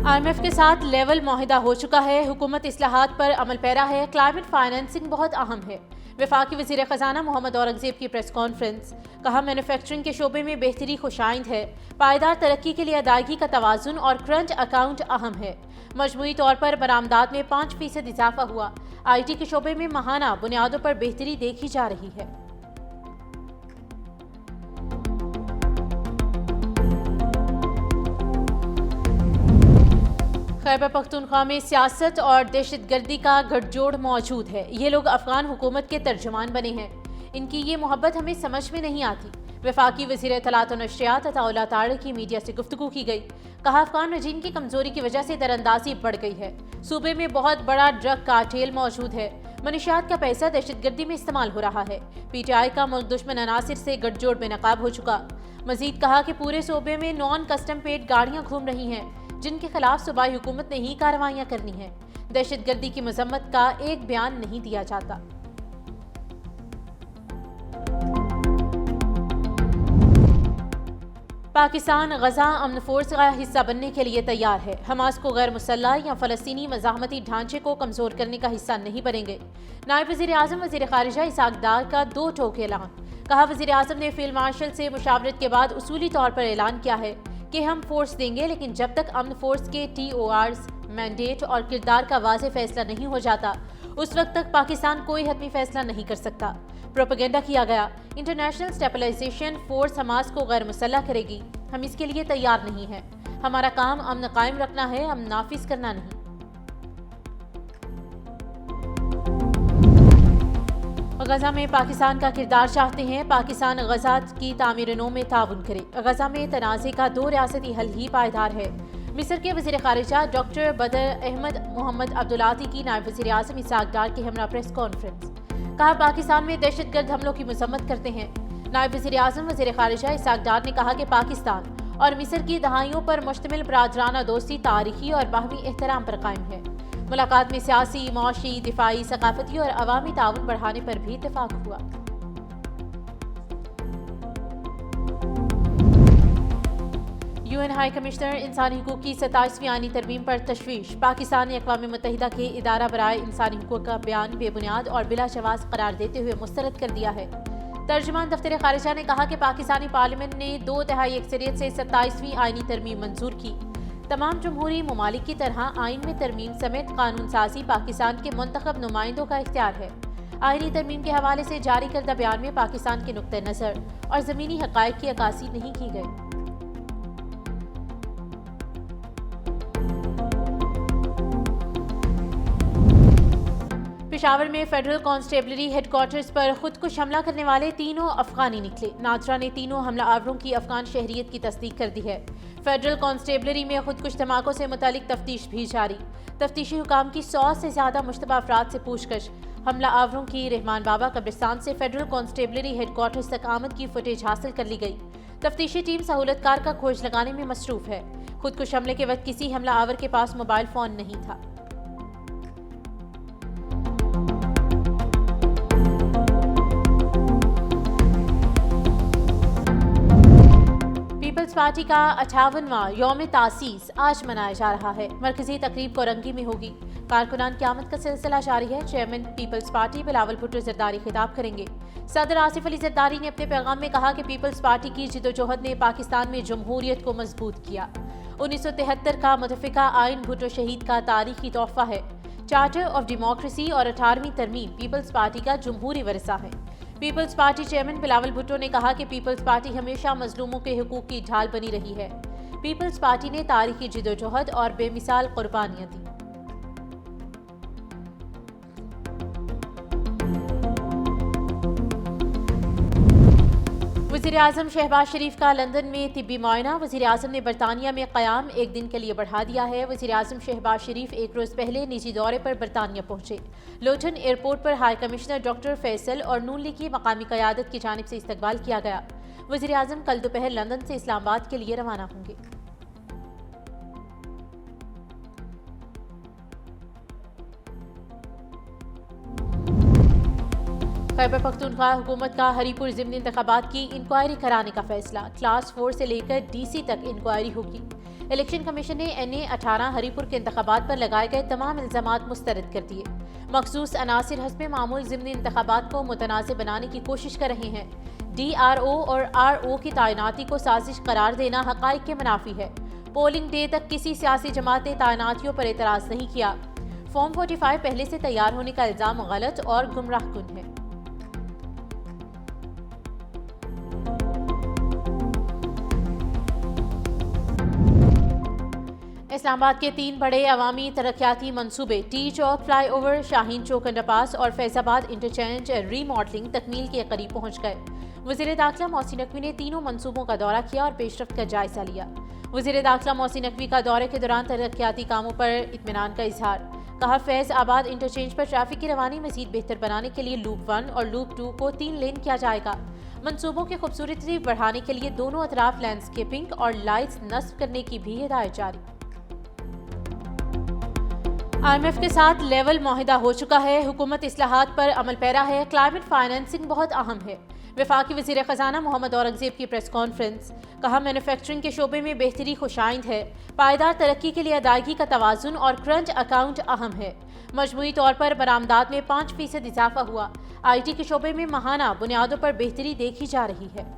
IMF کے ساتھ level معاہدہ ہو چکا ہے، حکومت اصلاحات پر عمل پیرا ہے، کلائمیٹ فائنینسنگ بہت اہم ہے۔ وفاقی وزیر خزانہ محمد اورنگزیب کی پریس کانفرنس، کہا مینوفیکچرنگ کے شعبے میں بہتری خوشائند ہے، پائیدار ترقی کے لیے ادائیگی کا توازن اور کرنٹ اکاؤنٹ اہم ہے۔ مجموعی طور پر برآمدات میں 5% اضافہ ہوا، IT کے شعبے میں ماہانہ بنیادوں پر بہتری دیکھی جا رہی ہے۔ خیبر پختونخوا میں سیاست اور دہشت گردی کا گٹھ جوڑ موجود ہے۔ یہ لوگ افغان حکومت کے ترجمان بنے ہیں، ان کی یہ محبت ہمیں سمجھ میں نہیں آتی۔ وفاقی وزیر اطلاعات و نشریات عطا اللہ طارق کی میڈیا سے گفتگو کی گئی، کہا افغان رجیم کی کمزوری کی وجہ سے دراندازی بڑھ گئی ہے، صوبے میں بہت بڑا ڈرگ کارٹیل موجود ہے، منشیات کا پیسہ دہشت گردی میں استعمال ہو رہا ہے، PTI کا ملک دشمن عناصر سے گٹھ جوڑ بے نقاب ہو چکا۔ مزید کہا کہ پورے صوبے میں نان کسٹم پیڈ گاڑیاں گھوم رہی ہیں جن کے خلاف صوبائی حکومت نے ہی کارروائیاں کرنی ہیں۔ دہشت گردی کی مذمت کا ایک بیان نہیں دیا جاتا۔ پاکستان غزہ امن فورس کا حصہ بننے کے لیے تیار ہے، حماس کو غیر مسلح یا فلسطینی مزاحمتی ڈھانچے کو کمزور کرنے کا حصہ نہیں بنیں گے۔ نائب وزیر اعظم وزیر خارجہ اسحاق ڈار کا دو ٹوک اعلان، کہا وزیر اعظم نے فیلڈ مارشل سے مشاورت کے بعد اصولی طور پر اعلان کیا ہے کہ ہم فورس دیں گے، لیکن جب تک امن فورس کے TORs، مینڈیٹ اور کردار کا واضح فیصلہ نہیں ہو جاتا اس وقت تک پاکستان کوئی حتمی فیصلہ نہیں کر سکتا۔ پروپیگنڈا کیا گیا، انٹرنیشنل اسٹیبلائزیشن فورس حماس کو غیر مسلح کرے گی، ہم اس کے لیے تیار نہیں ہیں، ہمارا کام امن قائم رکھنا ہے، امن نافذ کرنا نہیں۔ غزہ میں پاکستان کا کردار چاہتے ہیں، پاکستان غزہ کی تعمیر نو میں تعاون کرے، غزہ میں تنازع کا دو ریاستی حل ہی پائیدار ہے۔ مصر کے وزیر خارجہ ڈاکٹر بدر احمد محمد عبدالعاطی کی نائب وزیر اعظم اسحاق ڈار کے ہمراہ پریس کانفرنس، کہا پاکستان میں دہشت گرد حملوں کی مذمت کرتے ہیں۔ نائب وزیر اعظم وزیر خارجہ اسحاق ڈار نے کہا کہ پاکستان اور مصر کی دہائیوں پر مشتمل برادرانہ دوستی تاریخی اور باہمی احترام پر قائم ہے۔ ملاقات میں سیاسی، معاشی، دفاعی، ثقافتی اور عوامی تعاون بڑھانے پر بھی اتفاق ہوا۔ UN ہائی کمشنر انسانی حقوق کی 27ویں آئینی ترمیم پر تشویش، پاکستان نے اقوام متحدہ کے ادارہ برائے انسانی حقوق کا بیان بے بنیاد اور بلا جواز قرار دیتے ہوئے مسترد کر دیا ہے۔ ترجمان دفتر خارجہ نے کہا کہ پاکستانی پارلیمنٹ نے 2/3 اکثریت سے 27ویں آئینی ترمیم منظور کی۔ تمام جمہوری ممالک کی طرح آئین میں ترمیم سمیت قانون سازی پاکستان کے منتخب نمائندوں کا اختیار ہے۔ آئینی ترمیم کے حوالے سے جاری کردہ بیان میں پاکستان کے نقطہ نظر اور زمینی حقائق کی عکاسی نہیں کی گئی۔ پشاور میں فیڈرل کانسٹیبلری ہیڈ کوارٹرز پر خودکش حملہ کرنے والے تینوں افغانی نکلے، ناظرہ نے تینوں حملہ آوروں کی افغان شہریت کی تصدیق کر دی ہے۔ فیڈرل کانسٹیبلری میں خودکش دھماکوں سے متعلق تفتیش بھی جاری، تفتیشی حکام کی 100 سے زیادہ مشتبہ افراد سے پوچھ گچھ۔ حملہ آوروں کی رحمان بابا قبرستان سے فیڈرل کانسٹیبلری ہیڈ کوارٹرز تک آمد کی فوٹیج حاصل کر لی گئی۔ تفتیشی ٹیم سہولت کار کا کھوج لگانے میں مصروف ہے۔ خودکش حملے کے وقت کسی حملہ آور کے پاس موبائل فون نہیں تھا۔ پیپلز پارٹی کا 58واں یوم تاسیس آج منایا جا رہا ہے۔ مرکزی تقریب کورنگی میں ہوگی۔ کارکنان کی آمد کا سلسلہ جاری ہے۔ چیئرمین پیپلز پارٹی بلاول بھٹو زرداری خطاب کریں گے۔ صدر آصف علی زرداری نے اپنے پیغام میں کہا کہ پیپلز پارٹی کی جدوجہد نے پاکستان میں جمہوریت کو مضبوط کیا۔ 1973 کا متفقہ آئین بھٹو شہید کا تاریخی تحفہ ہے۔ چارٹر آف ڈیموکریسی اور 18ویں ترمیم پیپلز پارٹی کا جمہوری ورثہ ہے۔ پیپلز پارٹی چیئرمین بلاول بھٹو نے کہا کہ پیپلز پارٹی ہمیشہ مظلوموں کے حقوق کی ڈھال بنی رہی ہے۔ پیپلز پارٹی نے تاریخی جدوجہد اور بے مثال قربانیاں دیں۔ وزیر اعظم شہباز شریف کا لندن میں طبی معائنہ، وزیر اعظم نے برطانیہ میں قیام ایک دن کے لیے بڑھا دیا ہے۔ وزیر اعظم شہباز شریف ایک روز پہلے نجی دورے پر برطانیہ پہنچے۔ لوٹن ایئرپورٹ پر ہائی کمشنر ڈاکٹر فیصل اور نون لیگ کی مقامی قیادت کی جانب سے استقبال کیا گیا۔ وزیر اعظم کل دوپہر لندن سے اسلام آباد کے لیے روانہ ہوں گے۔ خیبر پختونخوا حکومت کا ہری پور ضمنی انتخابات کی انکوائری کرانے کا فیصلہ، کلاس 4 سے لے کر DC تک انکوائری ہوگی۔ الیکشن کمیشن نے NA-18 ہری پور کے انتخابات پر لگائے گئے تمام الزامات مسترد کر دیے۔ مخصوص عناصر حسب معمول ضمنی انتخابات کو متنازع بنانے کی کوشش کر رہے ہیں۔ DRO اور RO کی تعیناتی کو سازش قرار دینا حقائق کے منافی ہے۔ پولنگ ڈے تک کسی سیاسی جماعت نے تعیناتیوں پر اعتراض نہیں کیا۔ فارم 45 پہلے سے تیار ہونے کا الزام غلط اور گمراہ کن ہے۔ اسلام آباد کے 3 بڑے عوامی ترقیاتی منصوبے ٹی چوک فلائی اوور، شاہین چوک انڈر پاس اور فیض آباد انٹرچینج ری ماڈلنگ تکمیل کے قریب پہنچ گئے۔ وزیر داخلہ محسن نقوی نے تینوں منصوبوں کا دورہ کیا اور پیش رفت کا جائزہ لیا۔ وزیر داخلہ محسن نقوی کا دورے کے دوران ترقیاتی کاموں پر اطمینان کا اظہار۔ کہا فیض آباد انٹرچینج پر ٹریفک کی روانی مزید بہتر بنانے کے لیے لوپ 1 اور لوپ 2 کو 3 لین کیا جائے گا۔ منصوبوں کی خوبصورتی بڑھانے کے لیے دونوں اطراف لینڈسکیپنگ اور لائٹس نصب کرنے کی بھی ہدایت جاری۔ IMF کے ساتھ لیول معاہدہ ہو چکا ہے، حکومت اصلاحات پر عمل پیرا ہے، کلائمیٹ فائنینسنگ بہت اہم ہے۔ وفاقی وزیر خزانہ محمد اورنگزیب کی پریس کانفرنس۔ کہا مینوفیکچرنگ کے شعبے میں بہتری خوشائند ہے، پائیدار ترقی کے لیے ادائیگی کا توازن اور کرنٹ اکاؤنٹ اہم ہے۔ مجموعی طور پر برآمدات میں 5% اضافہ ہوا۔ IT کے شعبے میں ماہانہ بنیادوں پر بہتری دیکھی جا رہی ہے۔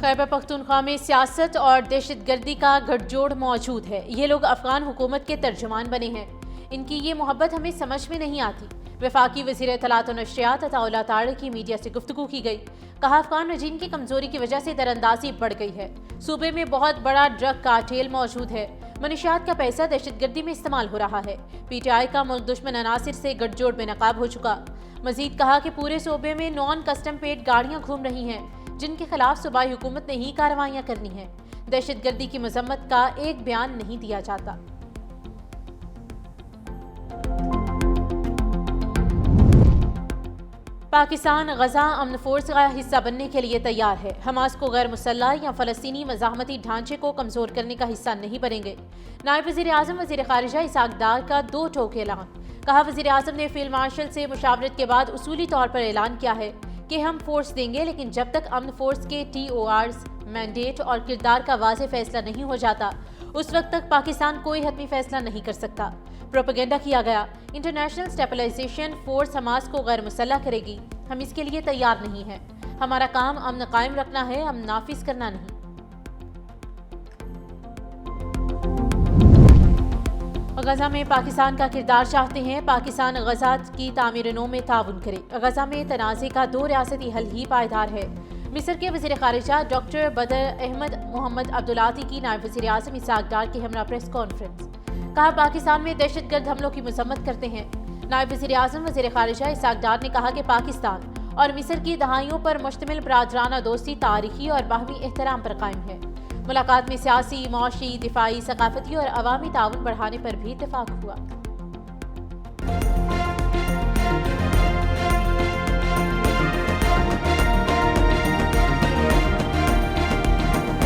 خیبر پختونخوا میں سیاست اور دہشت گردی کا گٹھ جوڑ موجود ہے۔ یہ لوگ افغان حکومت کے ترجمان بنے ہیں، ان کی یہ محبت ہمیں سمجھ میں نہیں آتی۔ وفاقی وزیر اطلاعات و نشریات عطا اللہ طارق کی میڈیا سے گفتگو کی گئی۔ کہا افغان رجیم کی کمزوری کی وجہ سے دراندازی بڑھ گئی ہے، صوبے میں بہت بڑا ڈرگ کارٹیل موجود ہے، منشیات کا پیسہ دہشت گردی میں استعمال ہو رہا ہے۔ PTI کا ملک دشمن عناصر سے گٹھ جوڑ بے نقاب ہو چکا۔ مزید کہا کہ پورے صوبے میں نان کسٹم پیڈ گاڑیاں گھوم رہی ہیں جن کے خلاف صوبائی حکومت نے ہی کارروائیاں کرنی ہیں۔ دہشت گردی کی مذمت کا ایک بیان نہیں دیا جاتا۔ پاکستان غزہ امن فورس کا حصہ بننے کے لیے تیار ہے۔ حماس کو غیر مسلح یا فلسطینی مزاحمتی ڈھانچے کو کمزور کرنے کا حصہ نہیں بنیں گے۔ نائب وزیر اعظم وزیر خارجہ اسحاق ڈار کا 2 ٹوک اعلان۔ کہا وزیر اعظم نے فیلڈ مارشل سے مشاورت کے بعد اصولی طور پر اعلان کیا ہے کہ ہم فورس دیں گے، لیکن جب تک امن فورس کے TORs، مینڈیٹ اور کردار کا واضح فیصلہ نہیں ہو جاتا اس وقت تک پاکستان کوئی حتمی فیصلہ نہیں کر سکتا۔ پروپیگنڈا کیا گیا، انٹرنیشنل اسٹیبلائزیشن فورس حماس کو غیر مسلح کرے گی، ہم اس کے لیے تیار نہیں ہیں۔ ہمارا کام امن قائم رکھنا ہے، امن نافذ کرنا نہیں۔ غزہ میں پاکستان کا کردار چاہتے ہیں، پاکستان غزہ کی تعمیر نو میں تعاون کرے۔ غزہ میں تنازع کا 2 ریاستی حل ہی پائیدار ہے۔ مصر کے وزیر خارجہ ڈاکٹر بدر احمد محمد عبدالعاطی کی نائب وزیر اعظم اسحاق ڈار کے ہمراہ پریس کانفرنس۔ کہا پاکستان میں دہشت گرد حملوں کی مذمت کرتے ہیں۔ نائب وزیر اعظم وزیر خارجہ اسحاق ڈار نے کہا کہ پاکستان اور مصر کی دہائیوں پر مشتمل برادرانہ دوستی تاریخی اور باہمی احترام پر قائم ہے۔ ملاقات میں سیاسی، معاشی، دفاعی، ثقافتی اور عوامی تعاون بڑھانے پر بھی اتفاق ہوا۔